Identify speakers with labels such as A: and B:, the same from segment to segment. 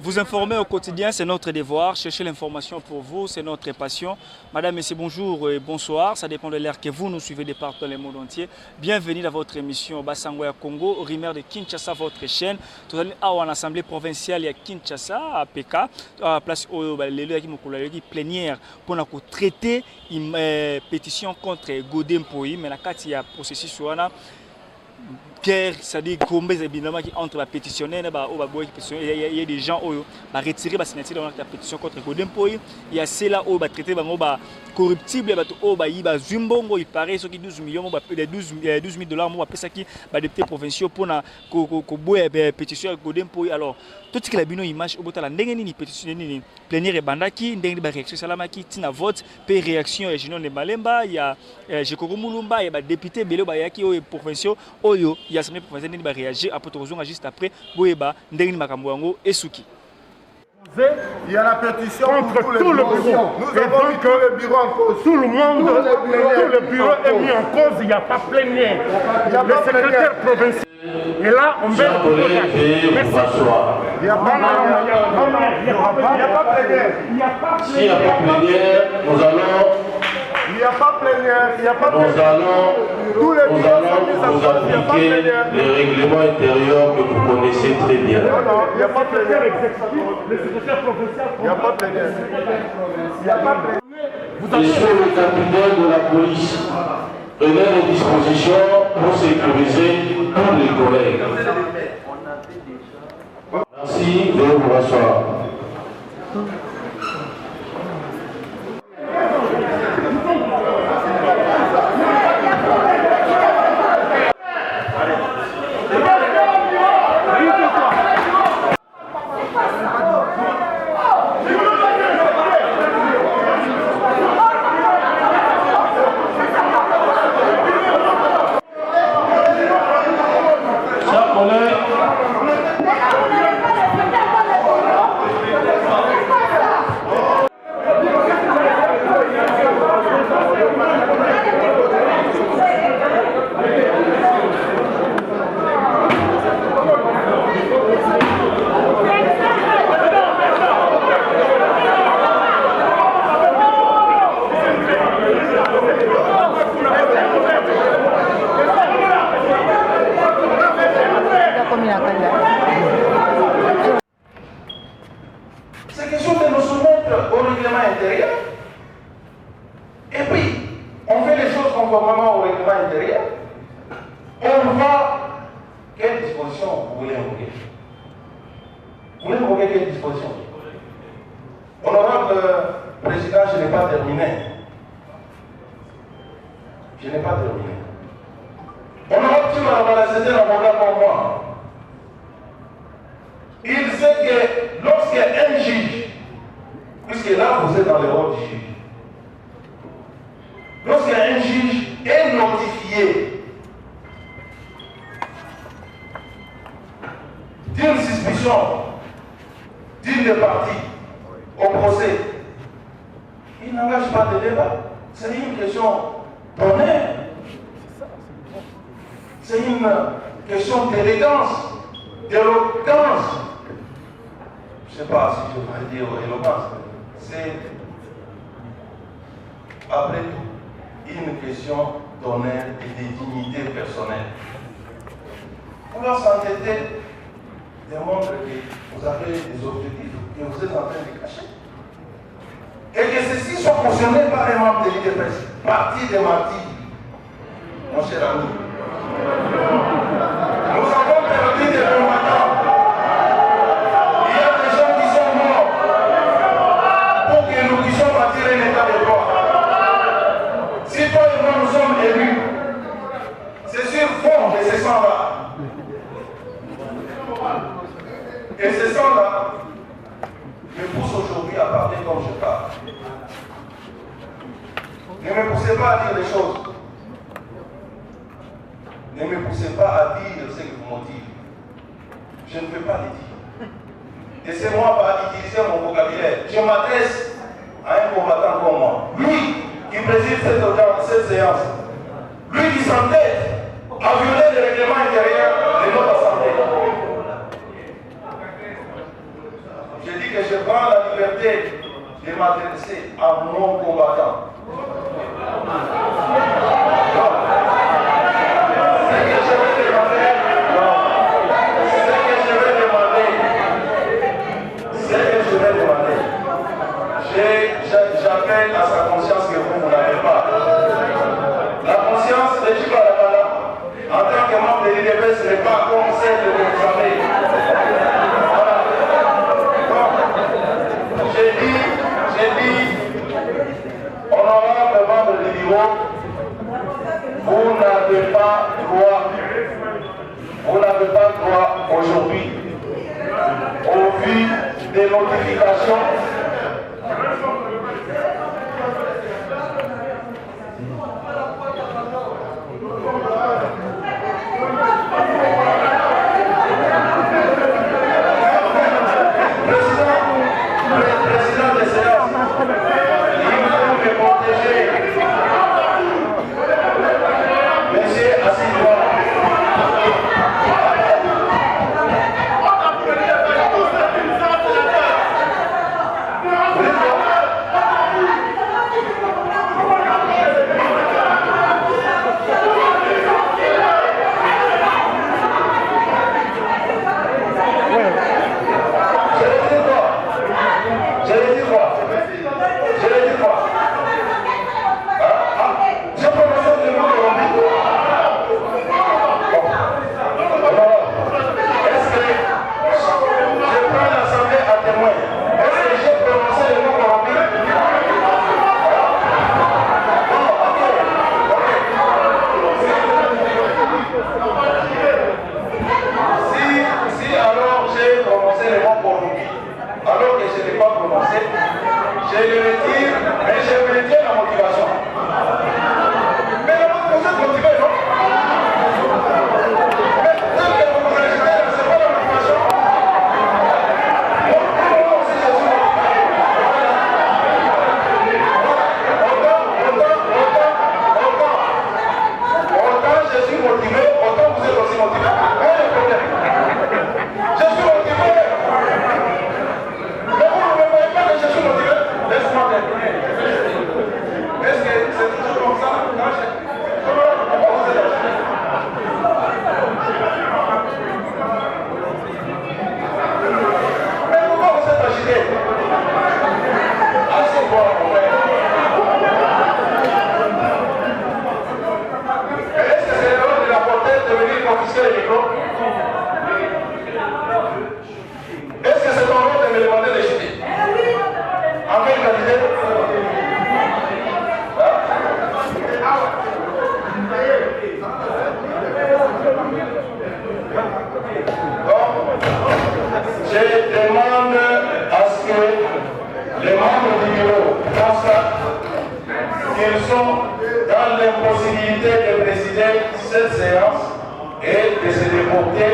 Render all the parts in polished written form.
A: Vous informer au quotidien, c'est notre devoir. Chercher l'information pour vous, c'est notre passion. Madame, Messieurs, bonjour et bonsoir. Ça dépend de l'heure que vous nous suivez de partout dans le monde entier. Bienvenue dans votre émission Basangoya Congo, Rimer de Kinshasa, votre chaîne. Nous allons à l'Assemblée provinciale à Kinshasa, à PK, à la place où il plénière pour traiter une pétition contre Godem Poyi. Mais il y a un processus guerre, c'est-à-dire évidemment qui entre les pétitionnaires, il y a des gens qui ont retiré la signature de la pétition contre Godem Poyi. Il y a ceux-là qui ont traité corruptible, il paraît ce qui 12 millions, $12 000 pour qui les députés provinciaux pour la pétition Godem Poyi. Alors, tout ce qui est une image au bout de la pétition plénière et bandaki, une réaction salamaki, tina vote, puis réaction et Jinon de Malemba, il y a Jekoro Mulumba, il y a des députés Belo Bayaki provinciaux, Oyo, il y a l'Assemblée provinciale qui va réagir après juste après, Boeba, Ndengini Makamouango et Suki.
B: Il y a la pétition
C: contre
B: pour
C: tout le bureau.
B: Nous avons mis tout le bureau en cause.
C: Tout le monde, tout le bureau est mis en cause. Il n'y a pas plénière. Le secrétaire provincial. Et là, on met le
B: Il n'y a pas plénière.
D: S'il n'y a pas plénière, nous allons.
B: Il n'y a pas plénière. Il n'y a pas
D: Nous allons vous appliquer les règlements intérieurs que vous connaissez très bien.
B: Non, il n'y a pas plénière.
C: le secrétaire provincial.
B: Il n'y a pas plénière. Il n'y a pas plénière.
D: Monsieur le capitaine de la police, prenez les dispositions pour sécuriser tous les collègues. Merci, veuillez vous rasseoir. C'est question de nous soumettre au règlement intérieur. Et puis, on fait les choses conformément au règlement intérieur. On va. Quelle disposition vous voulez invoquer? Vous voulez invoquer quelle disposition? Honorable Président, je n'ai pas terminé. Je n'ai pas terminé. Honorable, tu m'as demandé, c'était l'avocat pour moi. Il sait que lorsqu'un juge, puisque là vous êtes dans le rôle du juge, lorsqu'un juge est notifié d'une suspicion d'une des parties au procès, il n'engage pas de débat. C'est une question d'honneur. C'est une question d'élégance, d'éloquence. Je ne sais pas si je pourrais dire éloquence. C'est, après tout, une question d'honneur et de dignité personnelle. On va s'entêter démontre que vous avez des objectifs que vous êtes en train de cacher. Et que ceux-ci sont cautionnés par un membre de l'IDPS, parti des martyrs. Mon cher ami, nous avons perdu des combattants. Il y a des gens qui sont morts pour que nous puissions bâtir un état de droit. Si toi et moi nous sommes élus, c'est sur fond de ces sangs-là. Et ces sangs-là me poussent aujourd'hui à parler comme je parle. Ne me poussez pas à dire des choses. Ne me poussez pas à dire ce qui vous motive. Je ne peux pas les dire. Laissez-moi pas utiliser mon vocabulaire. Je m'adresse à un combattant comme moi. Lui qui préside cette séance. Lui qui s'entête à violer le règlement intérieur de notre assemblée. je dis que je prends la liberté de m'adresser à mon combattant. Ce que je vais demander, j'appelle à sa conscience que vous n'avez pas. La conscience de Chico Alabala, en tant que membre de l'IDP, ce n'est pas comme celle de vos familles. Voilà. Donc, j'ai dit, honorable membre de l'IDIO, vous n'avez pas droit aujourd'hui, au vu des notifications. Président de séance, il faut me protéger. Monsieur Assis-toi. Je le retire, mais je maintiens la motivation. Mais la motivation est motivée, non? Mais tel que vous rejetez, c'est pas la motivation. Autant je suis motivé, autant vous êtes aussi motivé. Quel est le problème? Je suis motivé. Mais vous ne me voyez pas que je suis motivé. Laisse-moi terminer. Est-ce que c'est toujours comme ça? Mais pourquoi vous êtes agité? Asseyez-toi, mon frère. Est-ce que c'est l'heure de la portée de venir confisquer les micros? Est-ce que c'est ton rôle de me demander de chuter? En quelle qualité? Donc, je demande à ce que les membres du bureau constatent qu'ils sont dans l'impossibilité de présider cette séance et de se déporter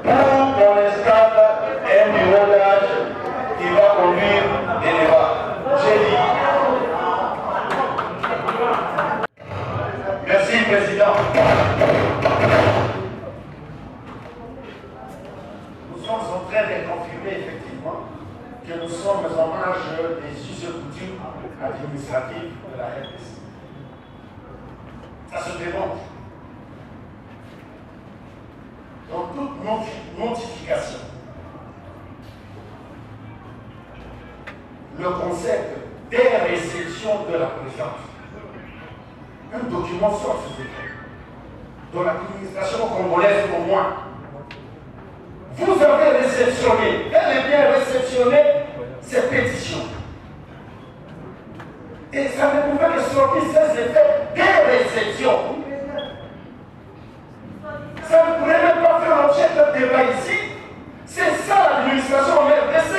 D: pour qu'on installe un bureau d'âge qui va conduire des débats. J'ai dit. Merci, Président.
C: Nous sommes en train de confirmer effectivement que nous sommes en marge des us et coutumes administratives de la RDC. Ça se démontre. Dans toute notification, le concept des réceptions de la présidence, un document sort ce document, dans l'administration congolaise au moins. Vous avez réceptionné, elle est bien réceptionné ces pétitions. Et ça ne pouvait que sortir ces effets des réceptions. Ça ne pourrait même pas faire l'objet d'un débat ici. C'est ça l'administration en RDC.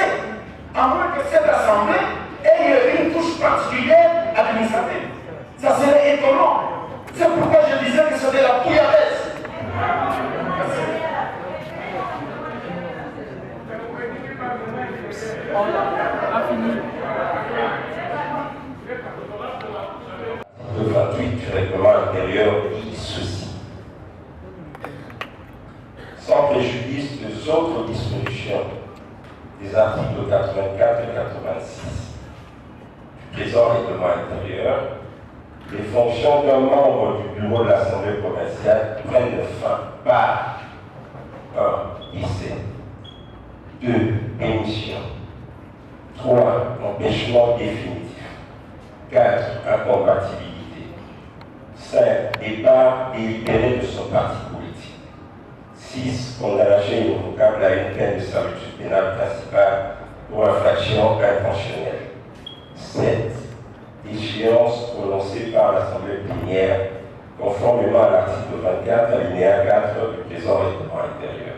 C: À moins que cette assemblée ait une touche particulière administrative. Ça serait étonnant. C'est pourquoi je disais que c'était la bouillabaisse. Merci.
D: Le gratuit du règlement intérieur dit ceci. Sans préjudice des autres dispositions des les articles 84 et 86 du présent règlement intérieur, les fonctions d'un membre du bureau de l'Assemblée provinciale prennent fin par 1. Décès, 2. Démission, 3. Empêchement définitif, 4. Incompatibilité, 5. Départ délibéré de son parti politique, 6. Condamnation irrévocable à une peine de servitude pénale principale pour infraction intentionnelle, 7. Déchéance prononcée par l'Assemblée plénière conformément à l'article 24, alinéa 4 du présent règlement intérieur.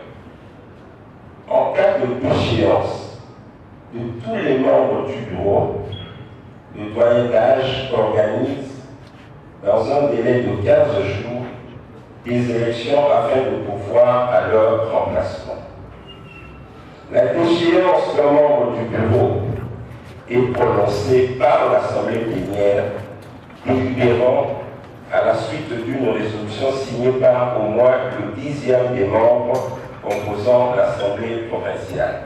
D: En cas de déchéance de tous les membres du bureau, le doyen d'âge organise dans un délai de 15 jours des élections afin de pourvoir à leur remplacement. La déchéance d'un membre du bureau est prononcée par l'Assemblée plénière, délibérant à la suite d'une résolution signée par au moins le 10e des membres composant l'Assemblée provinciale.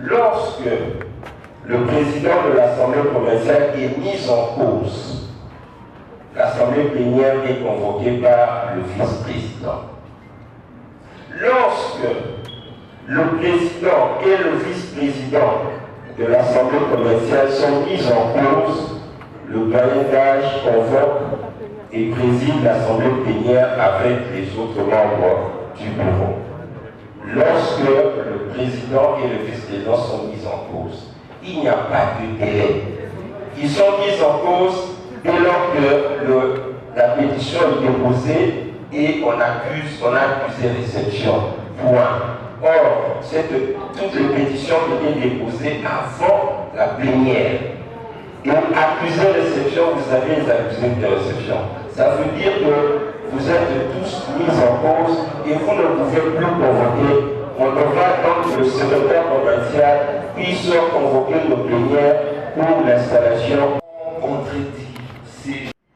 D: Lorsque le président de l'Assemblée provinciale est mis en cause, l'Assemblée plénière est convoquée par le vice-président. Lorsque le président et le vice-président de l'Assemblée provinciale sont mis en cause, le doyen d'âge convoque et préside l'Assemblée plénière avec les autres membres du bureau. Lorsque le président et le vice-président sont mis en cause, il n'y a pas de délai. Ils sont mis en cause dès lors que la pétition est déposée et on a accusé réception. Point. Or, toutes les pétitions étaient déposées avant la plénière. Et accuser réception, vous avez les accusés de réception. Ça veut dire que vous êtes tous mis en cause et vous ne pouvez plus convoquer. On devra donc que le secrétaire provincial puisse convoquer nos plénières pour l'installation.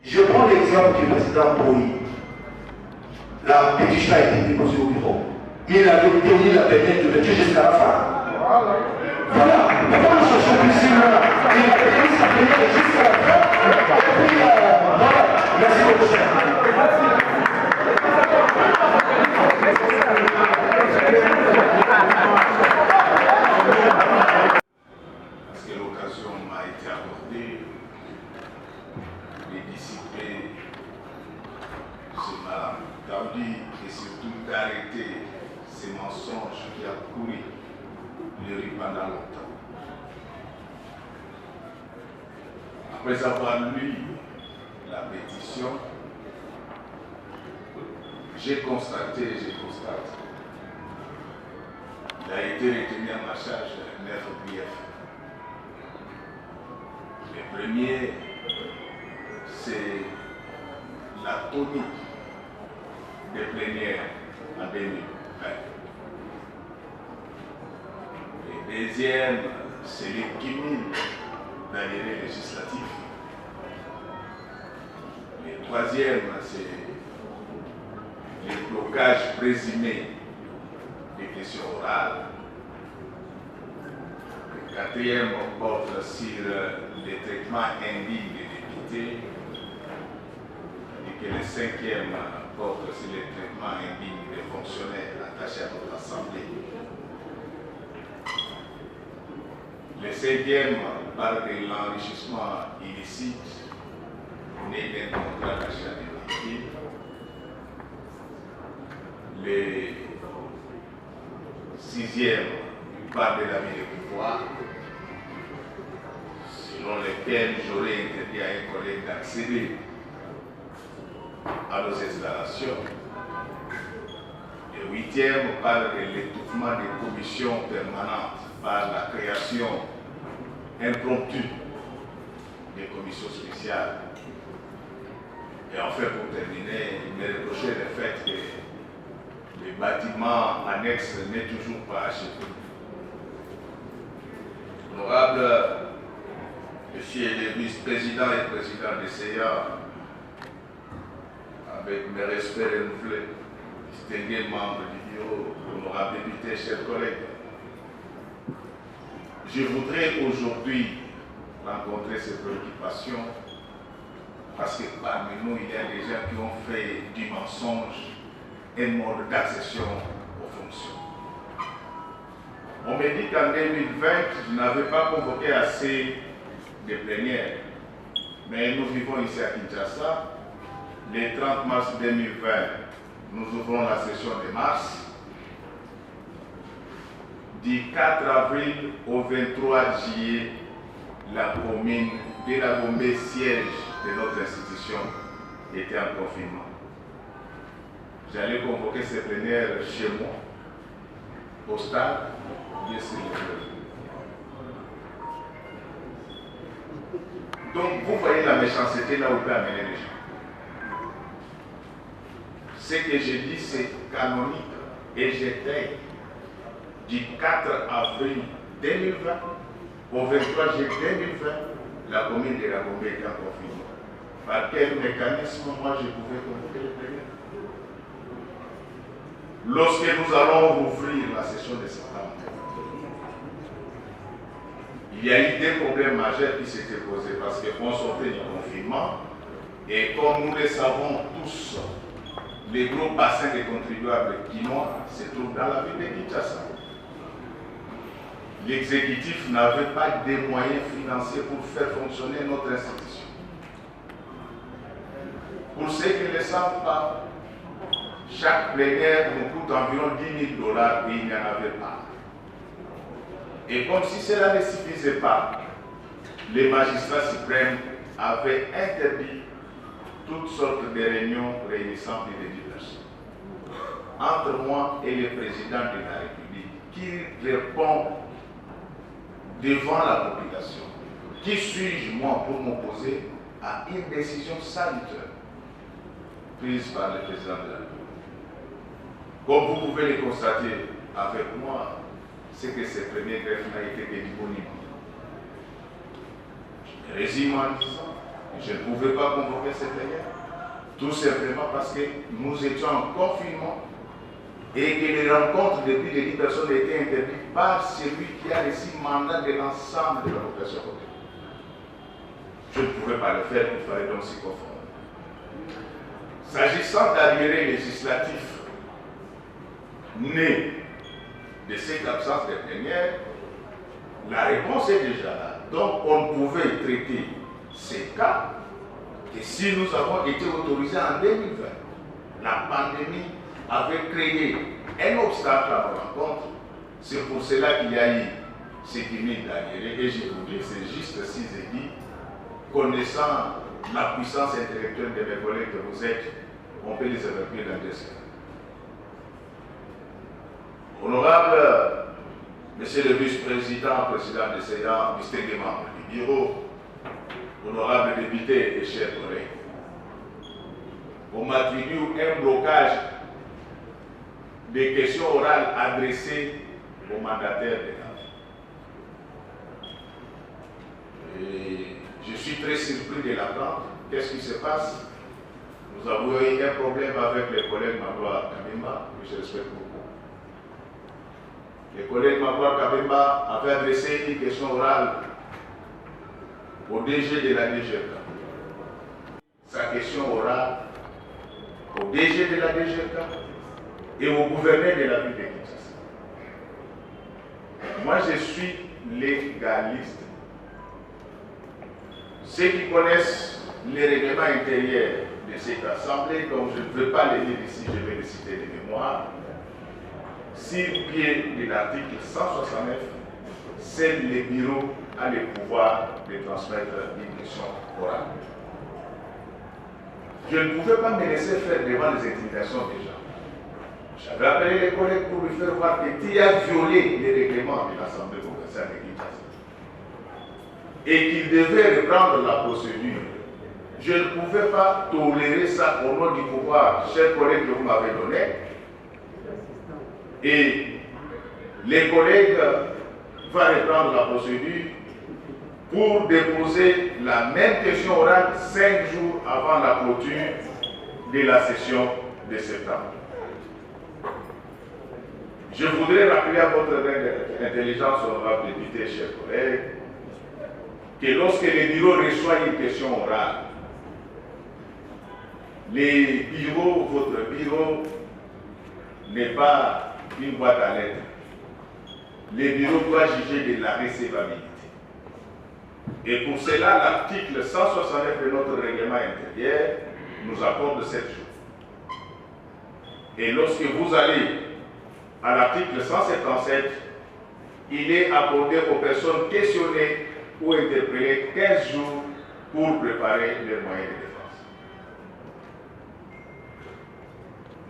C: Je prends l'exemple du président Poli. La pétition a été déposée au bureau. Il avait tenu la dernière ouverture jusqu'à la fin. Voilà. Pourquoi nous cherchons ici là? Il a tenu sa dernière jusqu'à la fin. Et puis, voilà. Merci beaucoup, cher.
E: Parce que l'occasion m'a été accordée de dissiper ce malentendu et surtout d'arrêter ces mensonges qui a couru le riz pendant longtemps. Après avoir lu la pétition, je constate, il a été retenu à ma charge 9 griefs. Le premier, c'est la tonique des plénières en 2020. Le deuxième, c'est le cumul d'arrivée législatif. Le troisième, c'est le blocage présumé des questions orales. Le quatrième porte sur les traitements indignes des députés. Et que le cinquième porte sur les traitements indignes des fonctionnaires attachés à notre Assemblée. Le cinquième parle de l'enrichissement illicite né d'un contrat d'achat de véhicules. Le sixième parle de l'abus de pouvoir, selon lequel j'aurais interdit à un collègue d'accéder à nos installations. Le huitième parle de l'étouffement des commissions permanentes par la création impromptue des commissions spéciales. Et enfin, pour terminer, il me reprochait le fait que le bâtiment annexe n'est toujours pas achevé. Honorable Monsieur le vice-président et président des CA, avec mes respects renouvelés, distingués membres du bureau, honorables députés, chers collègues, Je voudrais aujourd'hui rencontrer ces préoccupations parce que parmi nous, il y a des gens qui ont fait du mensonge un mode d'accession aux fonctions. On me dit qu'en 2020, je n'avais pas convoqué assez de plénières. Mais nous vivons ici à Kinshasa. Le 30 mars 2020, nous ouvrons la session de mars. Du 4 avril au 23 juillet, la commune de la Gombe, siège de notre institution, était en confinement. J'allais convoquer ces plénières chez moi, au stade, bien sûr. Donc vous voyez la méchanceté là où peut amener les gens. Ce que je dis, c'est canonique et j'étais du 4 avril 2020 au 23 juillet 2020, la commune de la Gombe était en confinement. Par quel mécanisme moi je pouvais convoquer les plénières? Lorsque nous allons rouvrir la session de septembre, il y a eu des problèmes majeurs qui s'étaient posés parce qu'on sortait du confinement et comme nous le savons tous, les gros bassins des contribuables quinois se trouvent dans la ville de Kinshasa. L'exécutif n'avait pas de moyens financiers pour faire fonctionner notre institution. Pour ceux qui ne le savent pas, chaque plénière nous coûte environ $10 000 et il n'y en avait pas. Et comme si cela ne suffisait pas, les magistrats suprêmes avaient interdit toutes sortes de réunions réunissant plus de 10 personnes. Entre moi et le président de la République, qui répond devant la population, qui suis-je moi pour m'opposer à une décision salutaire prise par le président de la République? Comme vous pouvez le constater avec moi, c'est que ce premier greffe n'a été que disponible. Je résume en disant que je ne pouvais pas convoquer cette plénière, tout simplement parce que nous étions en confinement et que les rencontres de plus de 10 personnes étaient interdites par celui qui a reçu mandat de l'ensemble de la population. Je ne pouvais pas le faire, il fallait donc s'y conformer. S'agissant d'arriérés législatifs nés de cette absence de plénière, la réponse est déjà là. Donc on ne pouvait traiter ces cas que si nous avons été autorisés en 2020. La pandémie avait créé un obstacle à nos rencontres. C'est pour cela qu'il y a eu ce cumul d'arriérés. Et je vous dis, c'est juste si j'ai dit, connaissant la puissance intellectuelle de mes collègues que vous êtes, on peut les évacuer dans 2 semaines. Honorable Monsieur le vice-président, président de séance, distingués membres du bureau, honorable député et chers collègues, on m'attribue un blocage des questions orales adressées aux mandataires de l'État. Et je suis très surpris de l'apprendre. Qu'est-ce qui se passe? Nous avons eu un problème avec les collègues Magloire Kabemba, que je respecte beaucoup. Le collègue Magloire Kabemba avait adressé une question orale au DG de la DGK. Sa question orale au DG de la DGK et au gouverneur de la ville de Kinshasa. Moi, je suis légaliste. Ceux qui connaissent les règlements intérieurs de cette assemblée, donc je ne veux pas les lire ici, je vais les citer de mémoire. Sur pied de l'article 169, seul le bureau a le pouvoir de transmettre une question orale. Je ne pouvais pas me laisser faire devant les intimidations des gens. J'avais appelé les collègues pour lui faire voir que tu as violé les règlements de l'Assemblée provinciale de Kinshasa et qu'il devait reprendre la procédure. Je ne pouvais pas tolérer ça au nom du pouvoir, chers collègues, que vous m'avez donné. Et les collègues vont reprendre la procédure pour déposer la même question orale 5 jours avant la clôture de la session de septembre. Je voudrais rappeler à votre intelligence, honorable député, chers collègues, que lorsque le bureau reçoit une question orale, votre bureau n'est pas une boîte à lettres. Le bureau doit juger de la recevabilité. Et pour cela, l'article 169 de notre règlement intérieur nous accorde 7 jours. Et lorsque vous allez à l'article 177, il est accordé aux personnes questionnées ou interpellées 15 jours pour préparer leurs moyens de défense.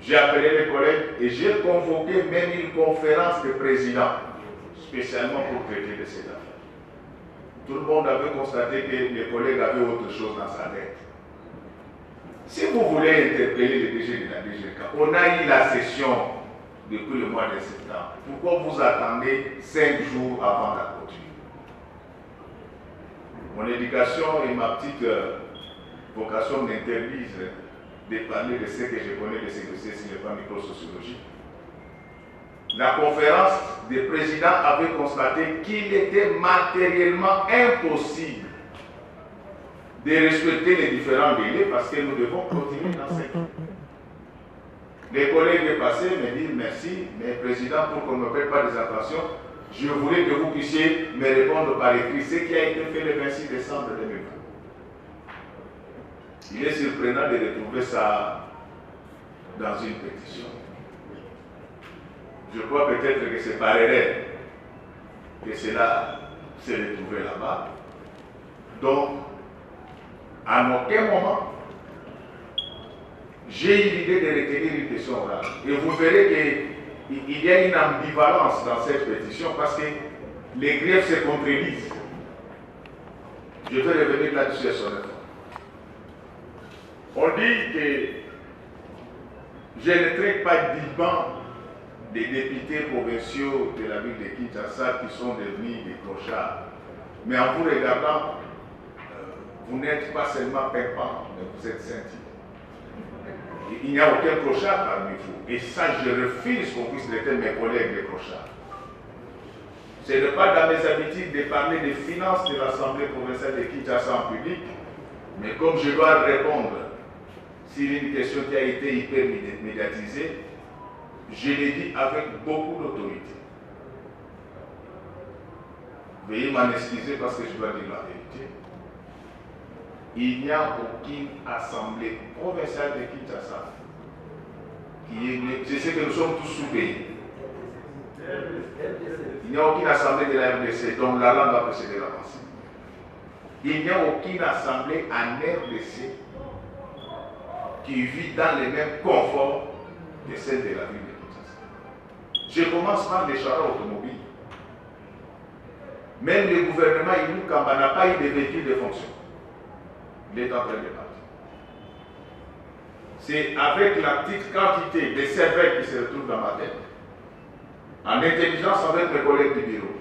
E: J'ai appelé les collègues et j'ai convoqué même une conférence de présidents, spécialement pour traiter de cette affaire. Tout le monde avait constaté que les collègues avaient autre chose dans sa tête. Si vous voulez interpeller le DG de la DGK, on a eu la session depuis le mois de septembre. Pourquoi vous attendez 5 jours avant la clôture? Mon éducation et ma petite vocation m'interdisent de parler de ce que je connais de ces dossiers sur le plan microsociologique. La conférence des présidents avait constaté qu'il était matériellement impossible de respecter les différents délais parce que nous devons continuer dans cette vie. Les collègues passés me disent merci, mais président, pour qu'on ne me paie pas des attentions, je voulais que vous puissiez me répondre par écrit ce qui a été fait le 26 décembre 2020. Il est surprenant de retrouver ça dans une pétition. Je crois peut-être que c'est par erreur que cela s'est retrouvé là-bas. Donc, à aucun moment, j'ai eu l'idée de retenir une question orale. Et vous verrez qu'il y a une ambivalence dans cette pétition parce que les griefs se contredisent. Je vais revenir là-dessus à son effort. On dit que je ne traite pas dignement des députés provinciaux de la ville de Kinshasa qui sont devenus des clochards. Mais en vous regardant, vous n'êtes pas seulement pimpant, mais vous êtes scintillés. Il n'y a aucun clochard parmi vous. Et ça, je refuse qu'on puisse traiter mes collègues des clochards. Ce n'est pas dans mes habitudes de parler des finances de l'Assemblée provinciale de Kinshasa en public, mais comme je dois répondre sur une question qui a été hyper médiatisée, je l'ai dit avec beaucoup d'autorité. Veuillez m'en excuser parce que je dois dire la vérité. Il n'y a aucune assemblée provinciale de Kinshasa qui est née. Je sais que nous sommes tous sous-payés. Il n'y a aucune assemblée de la RDC dont la langue va précéder la pensée. Il n'y a aucune assemblée en RDC qui vit dans les mêmes conforts que celle de la ville de Kinshasa. Je commence par les charrets automobiles. Même le gouvernement Inou Kamba n'a pas eu de véhicule de fonction. Il est en train de partir. C'est avec la petite quantité de cervelles qui se retrouvent dans ma tête, en intelligence avec mes collègues du bureau,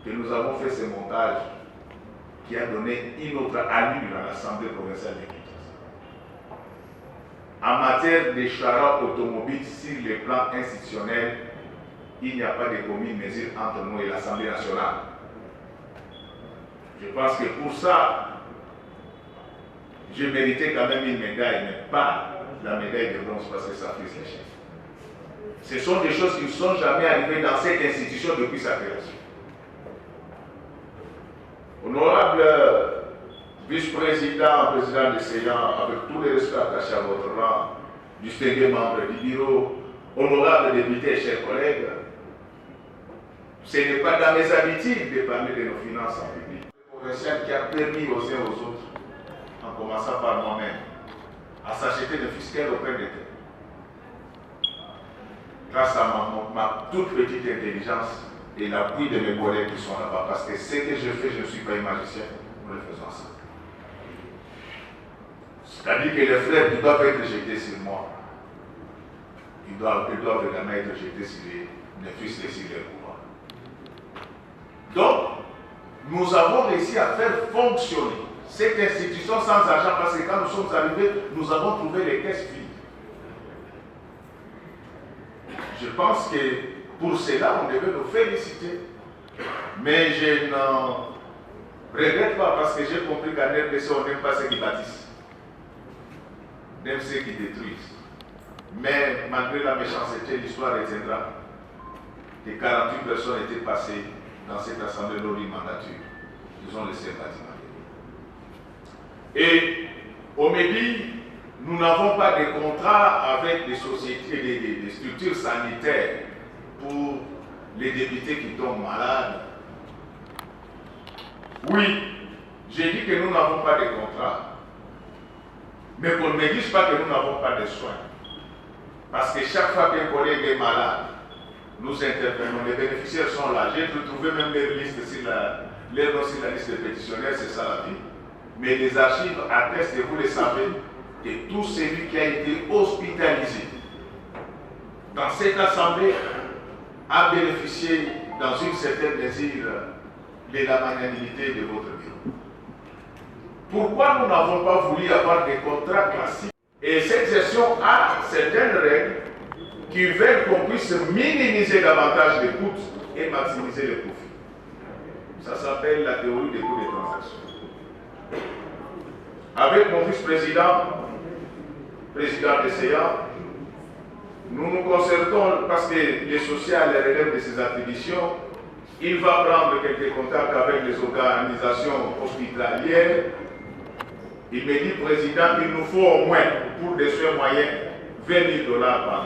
E: que nous avons fait ce montage qui a donné une autre allure à l'Assemblée provinciale de Kinshasa. En matière de charrets automobiles, sur le plan institutionnel, il n'y a pas de commune mesure entre nous et l'Assemblée nationale. Je pense que pour ça, je méritais quand même une médaille, mais pas la médaille de bronze parce que ça fait sécher. Ce sont des choses qui ne sont jamais arrivées dans cette institution depuis sa création. Honorable vice-président, président de séance, avec tous les respects attachés à votre rang, distingué membre du bureau, honorable député, chers collègues, ce n'est pas dans mes habitudes de parler de nos finances en public. Le provincial qui a permis aux uns aux autres, en commençant par moi-même, à s'acheter de fiscales auprès d'eux. Grâce à ma toute petite intelligence et l'appui de mes collègues qui sont là-bas, parce que ce que je fais, je ne suis pas un magicien, nous le faisons ensemble. C'est-à-dire que les fleurs qui doivent être jetés sur moi, ils doivent également être jetés sur les fils et sur les pouvoirs. Donc, nous avons réussi à faire fonctionner cette institution sans argent, parce que quand nous sommes arrivés, nous avons trouvé les caisses vides. je pense que pour cela, on devait nous féliciter. Mais je n'en regrette pas parce que j'ai compris qu'en RDC, on n'aime pas ceux qui bâtissent. On aime ceux qui détruisent. Mais malgré la méchanceté, l'histoire retiendra que 48 personnes étaient passées dans cette assemblée lors d'une mandature. Ils ont laissé un bâtiment. Et on me dit, nous n'avons pas de contrat avec des sociétés, des structures sanitaires pour les députés qui tombent malades. Oui, j'ai dit que nous n'avons pas de contrat. Mais qu'on ne me dise pas que nous n'avons pas de soins. Parce que chaque fois qu'un collègue est malade, nous intervenons. Les bénéficiaires sont là. J'ai trouvé même les listes sur la liste des pétitionnaires, c'est ça la vie. Mais les archives attestent, et vous le savez, que tout celui qui a été hospitalisé dans cette assemblée a bénéficié dans une certaine mesure de la magnanimité de votre bureau. Pourquoi nous n'avons pas voulu avoir des contrats classiques? Et cette gestion a certaines règles qui veulent qu'on puisse minimiser davantage les coûts et maximiser les profits. Ça s'appelle la théorie des coûts des transactions. Avec mon vice-président, président de CEA, nous nous concertons parce que le social relève de ses attributions. Il va prendre quelques contacts avec les organisations hospitalières. Il me dit, président, il nous faut au moins, pour des soins moyens, 20 000 $ par an.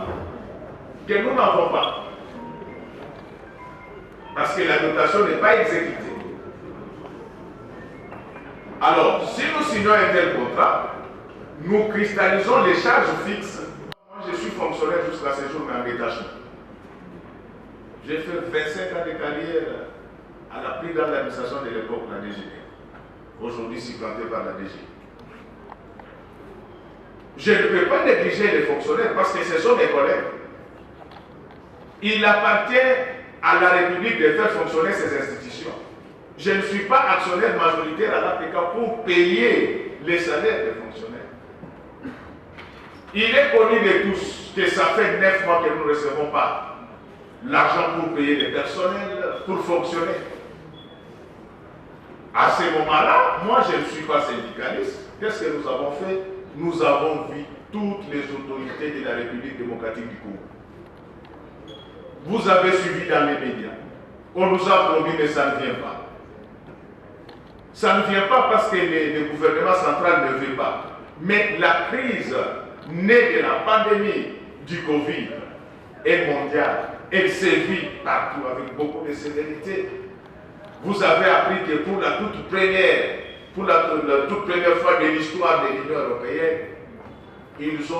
E: Que nous n'avons pas. Parce que la dotation n'est pas exécutée. Alors, si nous signons un tel contrat, nous cristallisons les charges fixes. Moi, je suis fonctionnaire jusqu'à ce jour, mais en détachement. J'ai fait 25 ans de carrière à la plus grande administration de l'époque, la DG. Aujourd'hui, supplantée par la DG. Je ne peux pas négliger les fonctionnaires parce que ce sont mes collègues. Il appartient à la République de faire fonctionner ces institutions. Je ne suis pas actionnaire majoritaire à l'APK pour payer les salaires des fonctionnaires. Il est connu de tous que ça fait 9 mois que nous ne recevons pas l'argent pour payer les personnels, pour fonctionner. À ce moment-là, moi je ne suis pas syndicaliste. Qu'est-ce que nous avons fait? Nous avons vu toutes les autorités de la République démocratique du Congo. Vous avez suivi dans les médias. On nous a promis, mais ça ne vient pas. Ça ne vient pas parce que le gouvernement central ne veut pas. Mais la crise née de la pandémie du Covid est mondiale. Elle sévit partout avec beaucoup de sévérité. Vous avez appris que pour la toute première fois de l'histoire de l'Union européenne, ils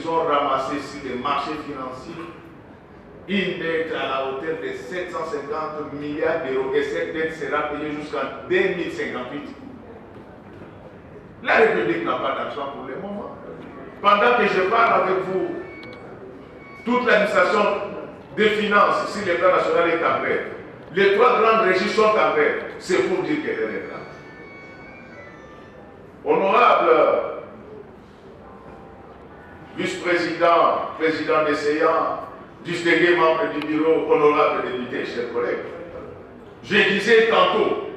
E: ont ramassé sur les marchés financiers une dette à la hauteur de 750 milliards d'euros et cette dette sera payée jusqu'en 2058. La République n'a pas d'argent pour le moment. Pendant que je parle avec vous, toute l'administration des finances, si le plan national est en grève, les 3 grandes régies sont en grève, c'est pour dire qu'elle est grave. Honorable vice-président, président des séances, distingué membre du bureau, honorable député, chers collègues, je disais tantôt,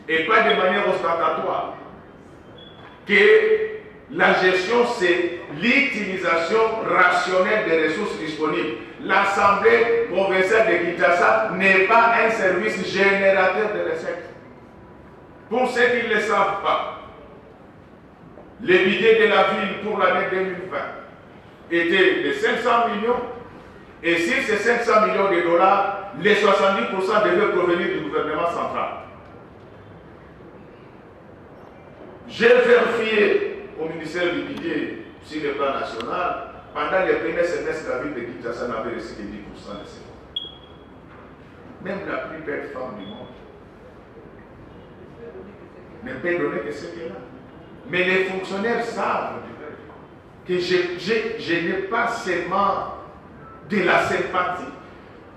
E: et pas de manière ostentatoire, que la gestion, c'est l'utilisation rationnelle des ressources disponibles. L'Assemblée provinciale de Kinshasa n'est pas un service générateur de recettes. Pour ceux qui ne le savent pas, le budget de la ville pour l'année 2020 était de 500 millions. Et sur ces 500 millions de dollars, les 70% devaient provenir du gouvernement central. J'ai vérifié au ministère du budget sur le plan national, pendant les premiers semestres, la ville de Kinshasa n'avait reçu que 10% de ces fonds. Même la plus belle femme du monde ne peut donner que ce qu'elle a. Mais les fonctionnaires savent que je n'ai pas seulement de la sympathie,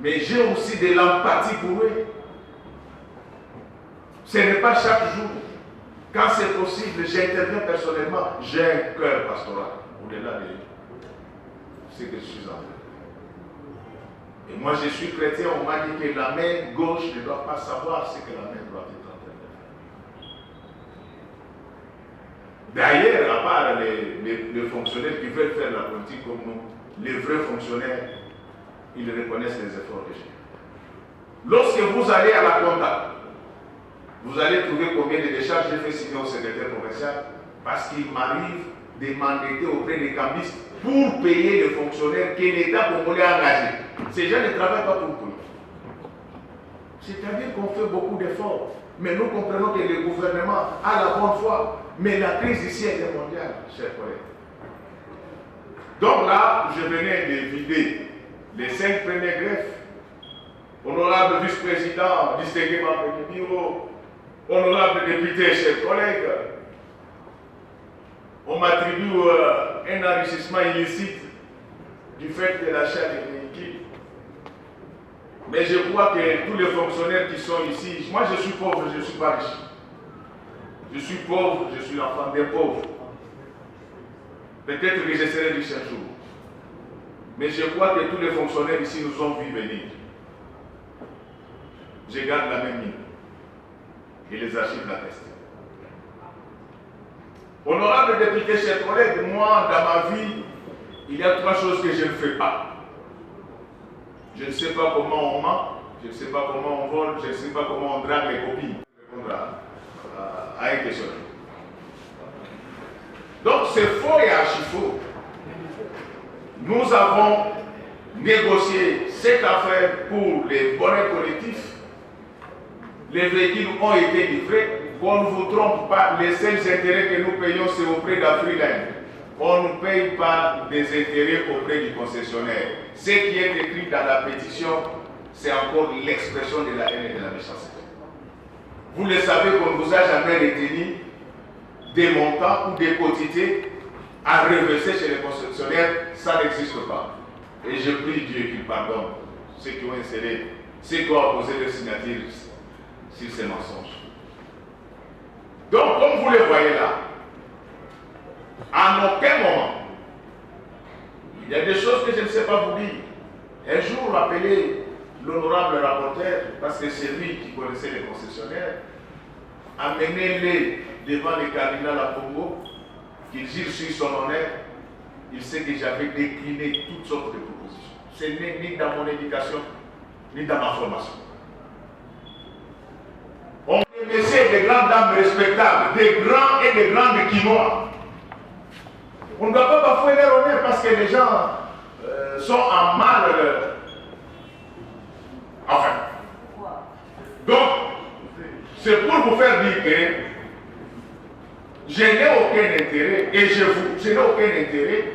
E: mais j'ai aussi de l'empathie pour eux. Ce n'est pas chaque jour. Quand c'est possible, j'interviens personnellement. J'ai un cœur pastoral, au-delà de ce que je suis en train. Et moi, je suis chrétien, on m'a dit que la main gauche ne doit pas savoir ce que la main droite est en train de faire. D'ailleurs, à part les fonctionnaires qui veulent faire la politique comme nous, les vrais fonctionnaires, ils reconnaissent les efforts que j'ai. Lorsque vous allez à la compta, vous allez trouver combien de décharges j'ai fait signer au secrétaire provincial parce qu'il m'arrive de m'endetter auprès des cambistes pour payer les fonctionnaires que l'État congolais a engagés. Ces gens ne travaillent pas pour nous. C'est-à-dire qu'on fait beaucoup d'efforts, mais nous comprenons que le gouvernement a la bonne foi, mais la crise ici est mondiale, chers collègues. Donc là, je venais de vider les 5 premiers greffes. Honorable vice-président, distingué membre du bureau, honorable député, chers collègues, on m'attribue un enrichissement illicite du fait de l'achat des véhicules. Mais je crois que tous les fonctionnaires qui sont ici, moi je suis pauvre, je ne suis pas riche. Je suis pauvre, je suis l'enfant des pauvres. Peut-être que je serai riche un jour. Mais je crois que tous les fonctionnaires ici nous ont vu venir. Je garde la même mine. Et les archives l'attestent. Honorable député, chers collègues, moi, dans ma vie, il y a 3 choses que je ne fais pas. Je ne sais pas comment on ment, je ne sais pas comment on vole, je ne sais pas comment on drague les copines. Répondre à un questionnaire. Donc c'est faux et archi faux. Nous avons négocié cette affaire pour les bonnets collectifs. Les véhicules ont été livrés. Qu'on ne vous trompe pas, les seuls intérêts que nous payons, c'est auprès d'Afriland. On ne paye pas des intérêts auprès du concessionnaire. Ce qui est écrit dans la pétition, c'est encore l'expression de la haine et de la méchanceté. Vous le savez qu'on ne vous a jamais retenu des montants ou des quantités à reverser chez les concessionnaires, ça n'existe pas. Et je prie Dieu qu'il pardonne ceux qui ont inséré, ceux qui ont posé leur signature sur ces mensonges. Donc, comme vous le voyez là, à aucun moment, il y a des choses que je ne sais pas vous dire. Un jour, appelez l'honorable rapporteur, parce que c'est lui qui connaissait les concessionnaires, amenez-les devant le cardinal à Congo, qu'il jure sur son honneur. Il sait que j'avais décliné toutes sortes de propositions. Ce n'est ni dans mon éducation, ni dans ma formation. On est messieurs des grandes dames respectables, des grands et des grandes quinois. On ne doit pas bafouer leur honneur parce que les gens sont en mal. Enfin. Donc, c'est pour vous faire dire que je n'ai aucun intérêt, et je n'ai aucun intérêt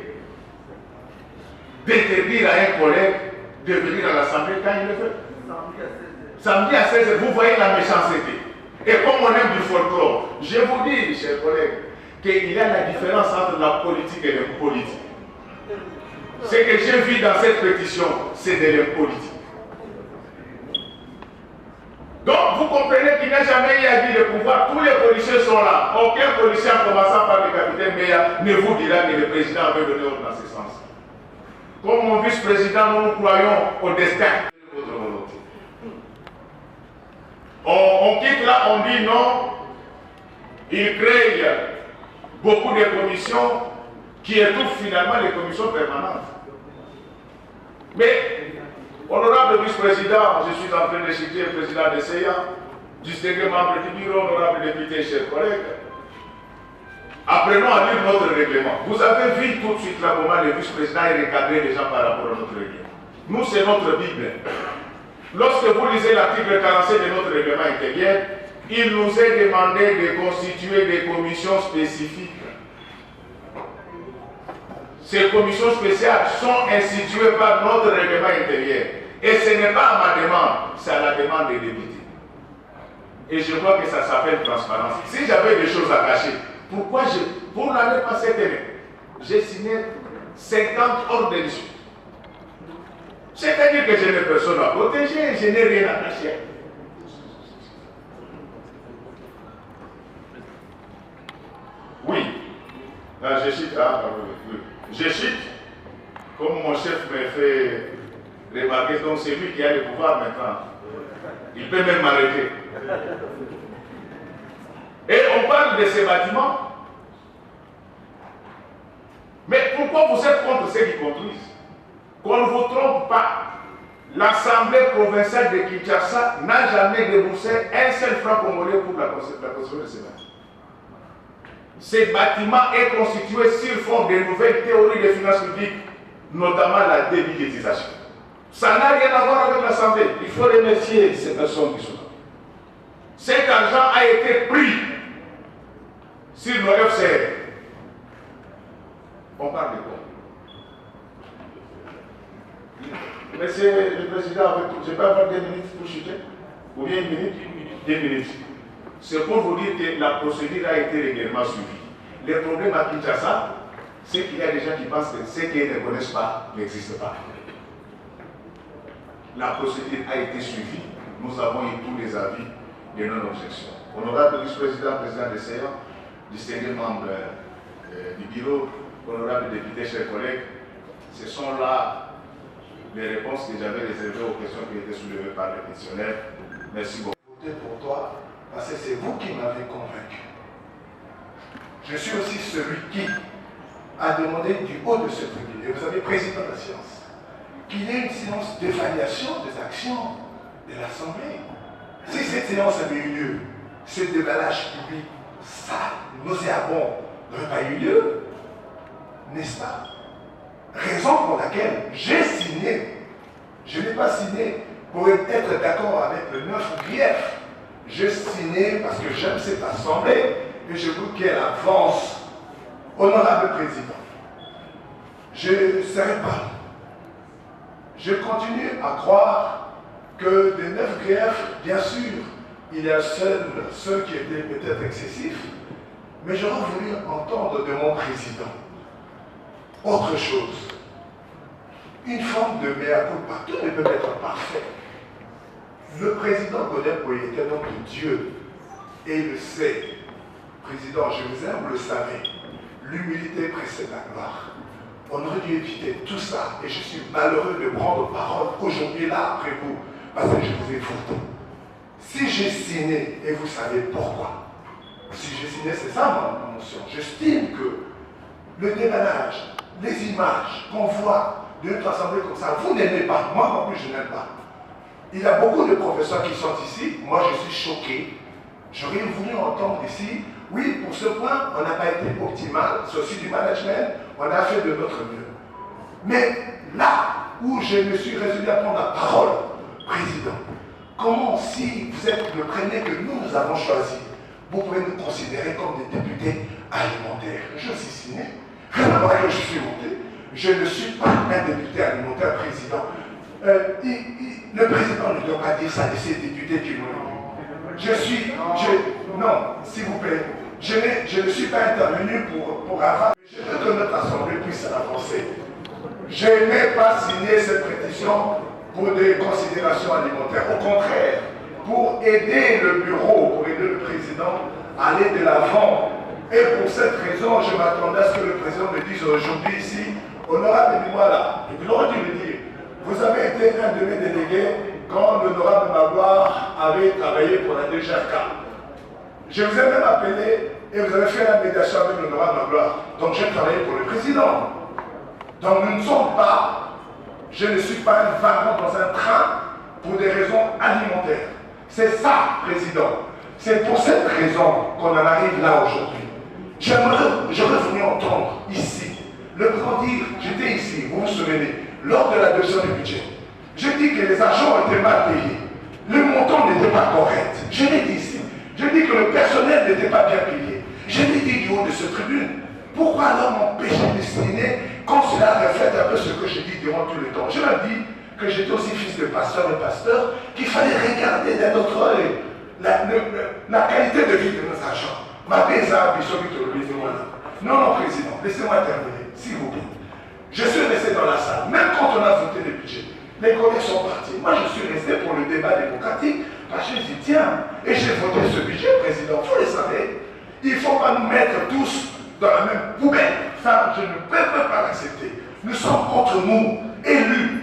E: d'interdire à un collègue de venir à l'Assemblée quand il le veut. Samedi à 16h, vous voyez la méchanceté. Et comme on aime du folklore, je vous dis, chers collègues, qu'il y a la différence entre la politique et l'impolitique. Ce que j'ai vu dans cette pétition, c'est de l'impolitique. Donc, vous comprenez qu'il n'y a jamais eu à dire le pouvoir. Tous les policiers sont là. Aucun policier, en commençant par le capitaine Meya, ne vous dira que le président avait donné ordre dans ce sens. Comme mon vice-président, nous croyons au destin de votre volonté. On quitte là, on dit non. Il crée beaucoup de commissions qui étouffent finalement les commissions permanentes. Mais, honorable vice-président, je suis en train de citer le président de CEA, distingué membre du bureau, honorable député, chers collègues. Apprenons à lire notre règlement. Vous avez vu tout de suite là comment le vice-président est recadré les gens par rapport à notre règlement. Nous, c'est notre Bible. Lorsque vous lisez l'article 47 de notre règlement intérieur, il nous est demandé de constituer des commissions spécifiques. Ces commissions spéciales sont instituées par notre règlement intérieur. Et ce n'est pas à ma demande, c'est à la demande des députés. Et je crois que ça s'appelle transparence. Si j'avais des choses à cacher, pourquoi pour l'année passée, j'ai signé 50 ordres d'édition. C'est-à-dire que je n'ai personne à protéger, je n'ai rien à cacher. Oui, là, je cite, comme mon chef me fait Remarquez donc, c'est lui qui a le pouvoir maintenant. Il peut même m'arrêter. Et on parle de ces bâtiments. Mais pourquoi vous êtes contre ceux qui construisent? Qu'on ne vous trompe pas. L'Assemblée provinciale de Kinshasa n'a jamais déboursé un seul franc congolais pour la construction de ces bâtiments. Ces bâtiments est constitué sur fond de nouvelles théories des finances publiques, notamment la débudgétisation. Ça n'a rien à voir avec l'Assemblée. Il faut remercier ces personnes qui sont là. Cet argent a été pris sur nos FCR. On parle de quoi? Monsieur le Président, je peux avoir 2 minutes pour chuter? Ou bien 1 minute? 2 minutes. C'est pour vous dire que la procédure a été régulièrement suivie. Le problème à Kinshasa, c'est qu'il y a des gens qui pensent que ce qu'ils ne connaissent pas n'existe pas. La procédure a été suivie. Nous avons eu tous les avis de non-objection. Honorable vice-président, président de séance, distingués membres du bureau, honorable député, chers collègues, ce sont là les réponses que j'avais réservées aux questions qui étaient soulevées par les pétitionnaires. Merci beaucoup.
C: Voter pour toi, parce que c'est vous qui m'avez convaincu. Je suis aussi celui qui a demandé du haut de ce tribunal, et vous avez président de la séance, qu'il y ait une séance d'évaluation des actions de l'Assemblée. Si cette séance avait eu lieu, ce déballage public, ça, nauséabond, n'aurait pas eu lieu, n'est-ce pas? Raison pour laquelle j'ai signé. Je n'ai pas signé pour être d'accord avec le 9 grief. J'ai signé parce que j'aime cette assemblée et je veux qu'elle avance. Honorable Président, je ne serai pas. Je continue à croire que des 9 griefs, bien sûr, il y a ceux qui étaient peut-être excessifs, mais j'aurais voulu entendre de mon président autre chose. Une forme de mea culpa. Tout ne peut être parfait. Le président Godin Boye est un homme de Dieu et il le sait. Président, je vous aime, vous le savez. L'humilité précède la gloire. On aurait dû éviter tout ça et je suis malheureux de prendre parole aujourd'hui là après vous parce que je vous ai voté. Si j'ai signé, et vous savez pourquoi, si j'ai signé, c'est ça ma notion. J'estime que le déballage, les images qu'on voit de notre assemblée comme ça, vous n'aimez pas, moi non plus je n'aime pas. Il y a beaucoup de professeurs qui sont ici, moi je suis choqué. J'aurais voulu entendre ici, oui, pour ce point, on n'a pas été optimal, c'est aussi du management, on a fait de notre mieux. Mais là où je me suis résolu à prendre la parole, Président, comment si vous êtes le premier que nous avons choisi, vous pouvez nous considérer comme des députés alimentaires? Je suis signé. Rien à voir que je suis monté. Je ne suis pas un député alimentaire, Président. Le Président ne doit pas dire ça de ces députés qui l'ont élu. Non, s'il vous plaît, je ne suis pas intervenu pour avancer. Je veux que notre Assemblée puisse avancer. Je n'ai pas signé cette pétition pour des considérations alimentaires. Au contraire, pour aider le bureau, pour aider le Président à aller de l'avant. Et pour cette raison, je m'attendais à ce que le Président me dise aujourd'hui ici, honorable Bimouala, et il aurait dû me dire, vous avez été un de mes délégués quand l'honorable Magloire avait travaillé pour la DGRK. Je vous ai même appelé et vous avez fait la médiation avec l'honorable Magloire. Donc j'ai travaillé pour le Président. Donc nous ne sommes pas, je ne suis pas un vagon dans un train pour des raisons alimentaires. C'est ça, Président. C'est pour cette raison qu'on en arrive là aujourd'hui. J'aurais voulu entendre ici le président dire, j'étais ici, vous vous souvenez, lors de l'adoption du budget. J'ai dit que les agents étaient mal payés. Le montant n'était pas correct. Je l'ai dit ici. J'ai dit que le personnel n'était pas bien payé. Je l'ai dit du haut de cette tribune. Pourquoi alors m'empêcher de signer quand cela reflète un peu ce que j'ai dit durant tout le temps? Je l'ai dit que j'étais aussi fils de pasteur et pasteur, qu'il fallait regarder d'un autre œil la qualité de vie de nos agents. Non, non, Président, laissez-moi terminer, s'il vous plaît. Je suis resté dans la salle, même quand on a voté le budget. Les collègues sont partis. Moi, je suis resté pour le débat démocratique, parce que je dis, tiens, et j'ai voté ce budget, Président, vous le savez. Il ne faut pas nous mettre tous dans la même poubelle. Ça, je ne peux pas l'accepter. Nous sommes entre nous, élus,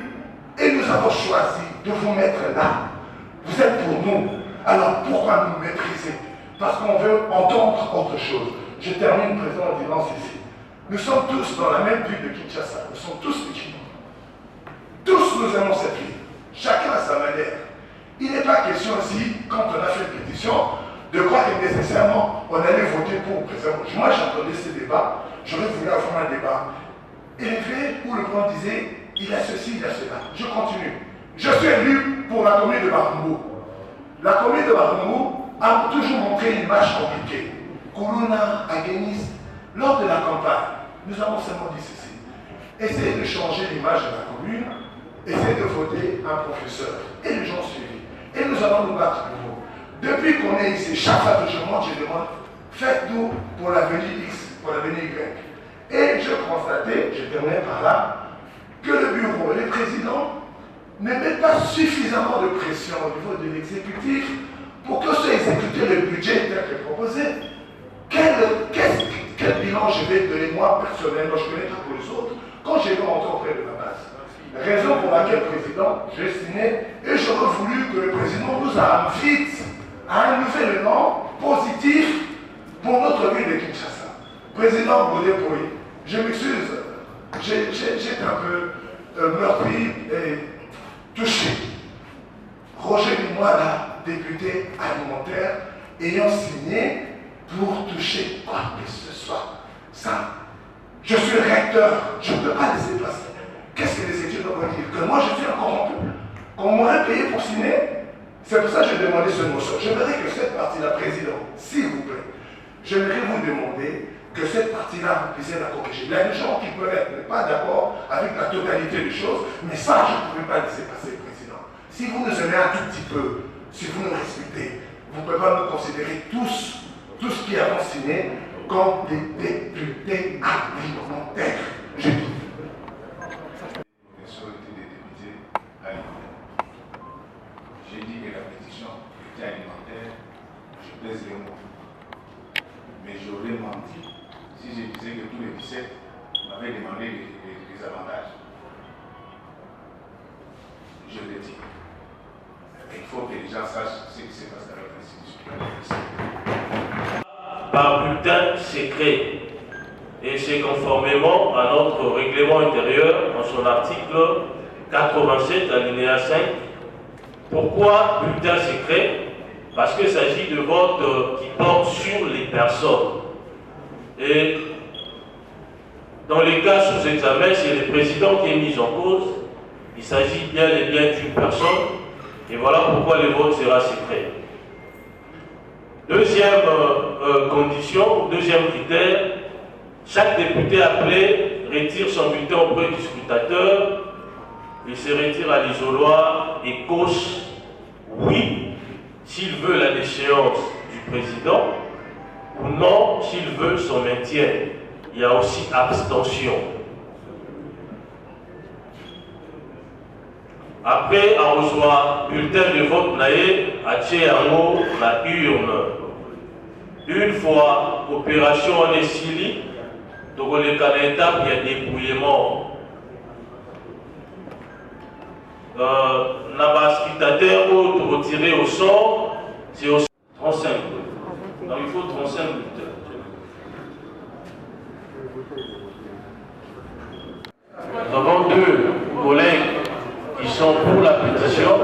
C: et nous nous avons choisi de vous mettre là. Vous êtes pour nous. Alors pourquoi nous mépriser? Parce qu'on veut entendre autre chose. Je termine, Président, en disant ceci. Nous sommes tous dans la même ville de Kinshasa. Nous sommes tous des Chinois. Tous nous aimons cette ville. Chacun à sa manière. Il n'est pas question ici, quand on a fait une pétition, de croire que nécessairement on allait voter pour le président. Moi j'entendais ce débat, j'aurais voulu avoir un débat élevé où le président disait il a ceci, il a cela. Je continue. Je suis élu pour la commune de Barumbu. La commune de Barumbu a toujours montré une image compliquée. Koulouna, Aguenis, lors de la campagne, nous avons seulement dit ceci. Essayez de changer l'image de la commune, essayez de voter un professeur. Et les gens suivi. Et nous allons nous battre pour vous. Depuis qu'on est ici, chaque fois que je monte, je demande, faites-nous pour l'avenir X, pour l'avenir Y. Et je constatais, je terminais par là, que le bureau et les présidents ne mettent pas suffisamment de pression au niveau de l'exécutif pour que soit exécuté le budget tel que proposé. Quel bilan je vais donner moi personnellement, je connais pas pour les autres, quand je vais rentrer auprès de la base. Raison pour laquelle, Président, j'ai signé et j'aurais voulu que le Président nous invite à un nouvel élan positif pour notre ville de Kinshasa. Président Brodé-Poy, je m'excuse, j'étais un peu meurtri et touché. Roger Dumouala, député alimentaire, ayant signé pour toucher quoi que ce soit. Ça, je suis recteur, je ne peux pas laisser passer. Qu'est-ce que les études vont dire? Que moi je suis un corrompu? Qu'on m'aurait payé pour signer? C'est pour ça que j'ai demandé ce motion. J'aimerais que cette partie-là, Président, s'il vous plaît, j'aimerais vous demander que cette partie-là, vous puissiez la corriger. Il y a des gens qui peuvent être pas d'accord avec la totalité des choses, mais ça, je ne pouvais pas laisser passer, Président. Si vous nous aimez un tout petit peu, si vous nous respectez, vous ne pouvez pas nous considérer tous qui avons signé, comme des députés alimentaires. Je dis.
E: J'ai dit que la pétition était alimentaire, je pèse les mots. Mais j'aurais menti si je disais que tous les 17 m'avaient demandé des avantages. Je le dis. Il faut que les gens sachent ce qui se passe avec l'institution.
F: Par bulletin secret. Et c'est conformément à notre règlement intérieur, en son article 87, alinéa 5. Pourquoi bulletin secret? Parce qu'il s'agit de votes qui portent sur les personnes. Et dans les cas sous examen, c'est le président qui est mis en cause. Il s'agit bien et bien d'une personne. Et voilà pourquoi le vote sera secret. Deuxième condition, deuxième critère, chaque député appelé retire son bulletin auprès du scrutateur. Il se retire à l'isoloir et coche oui s'il veut la déchéance du président ou non s'il veut son maintien. Il y a aussi abstention. Après, on reçoit bulletin de vote naé à Tchéango, la urne. Une fois opération en Essili, donc le cas d'étape, il y a dépouillement. N'a scrutateur autre retiré au sort, c'est aussi 35. Donc il faut 35 bulletins. Nous avons deux collègues qui sont pour la pétition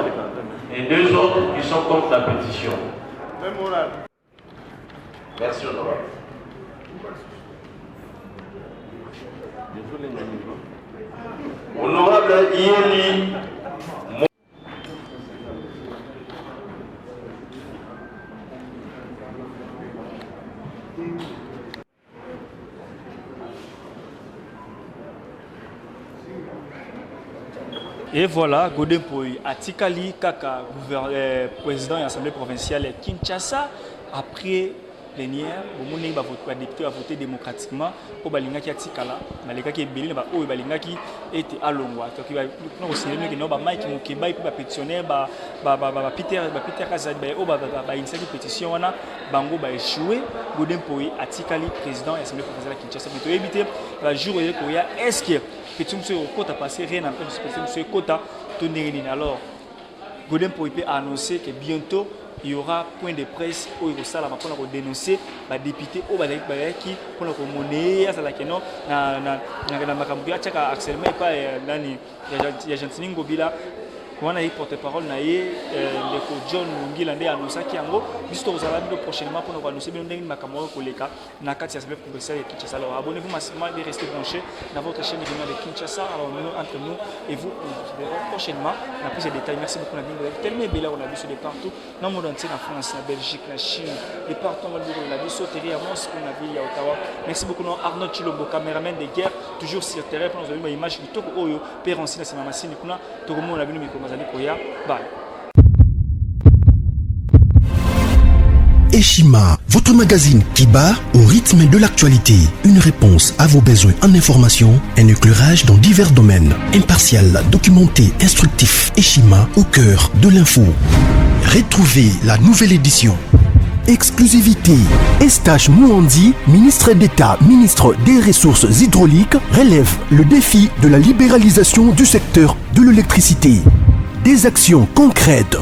F: et deux autres qui sont contre la pétition. Merci honorable. Honorable Yeli.
A: Et voilà, Brodé-Poy Atikali Kaka, président de l'Assemblée provinciale Kinshasa, après plénière au monde va député va voter démocratiquement au balingaki atikala balingaki ebeli ba oyo balingaki était à longwa donc il va non signaler que non ba Mike Mukeba et ba pétitionnaire ba Peter Kazadi ba o ba initier pétition wana bango ba échoué Godin Poyi atikali président et assemblée provinciale Kinshasa pour éviter la jour où il y a est-ce que pétition sur quota passé rien n'empêche pétition sur quota tenir alors Godin Poyi peut annoncer que bientôt il y aura point de presse où il va pour dénoncer les députés au qui pour le monnaie à la kenon na makambu ya chaka actuellement pas nani ya Gentini Ngobila on a eu porte-parole naie le John Ngila ndé annoncer qui ango biso aux arabes prochainement pour nous annoncer bien ndenge makambo koleka na kati ya semaine provinciale de Kinshasa. Alors abonnez-vous massivement et restez branchés dans votre chaîne régionale de Kinshasa. Alors nous entre nous et vous nous verrons prochainement la plus de détails. Merci beaucoup Nadine. Tellement belle on a vu sur de partout dans le monde entier, en France, en Belgique, en Chine, de partout on a vu sur terrain à Moscou, on a vu à Ottawa. Merci beaucoup Arnaud Chilombo, caméraman de guerre, toujours sur terrain pour nous avoir une image qui toko oyo père ancien c'est ma machine kuna tout le monde a vu nous bye.
G: Eshima, votre magazine qui bat au rythme de l'actualité. Une réponse à vos besoins en information, un éclairage dans divers domaines. Impartial, documenté, instructif. Eshima au cœur de l'info. Retrouvez la nouvelle édition. Exclusivité. Estache Mouandi, ministre d'État, ministre des Ressources hydrauliques, relève le défi de la libéralisation du secteur de l'électricité. Des actions concrètes.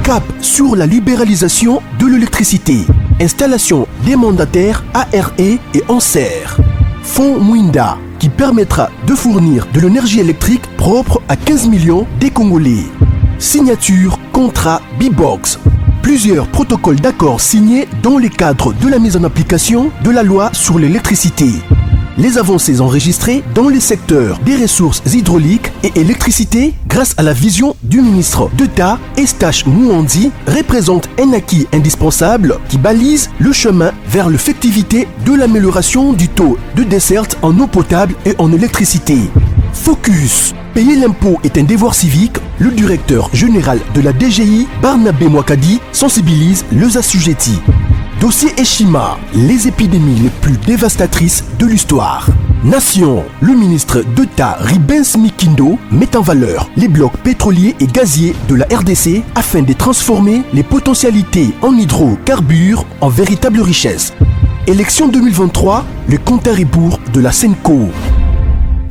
G: Cap sur la libéralisation de l'électricité. Installation des mandataires ARE et ANSER. Fonds Mwinda qui permettra de fournir de l'énergie électrique propre à 15 millions des Congolais. Signature contrat B-Box. Plusieurs protocoles d'accord signés dans le cadre de la mise en application de la loi sur l'électricité. Les avancées enregistrées dans les secteurs des ressources hydrauliques et électricité grâce à la vision du ministre d'État Estache Mouandi représentent un acquis indispensable qui balise le chemin vers l'effectivité de l'amélioration du taux de desserte en eau potable et en électricité. Focus. Payer l'impôt est un devoir civique. Le directeur général de la DGI, Barnabé Mwakadi, sensibilise les assujettis. Dossier Eshima, les épidémies les plus dévastatrices de l'histoire. Nation, le ministre d'État Ribens Mikindo met en valeur les blocs pétroliers et gaziers de la RDC afin de transformer les potentialités en hydrocarbures en véritable richesse. Élection 2023, le compte à rebours de la Senco.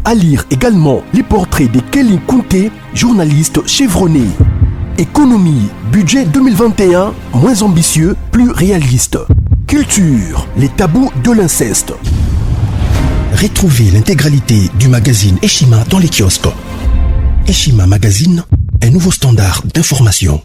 G: À lire également les portraits de Kelly Kounté, journaliste chevronné. Économie, budget 2021, moins ambitieux, plus réaliste. Culture, les tabous de l'inceste. Retrouvez l'intégralité du magazine Eshima dans les kiosques. Eshima Magazine, un nouveau standard d'information.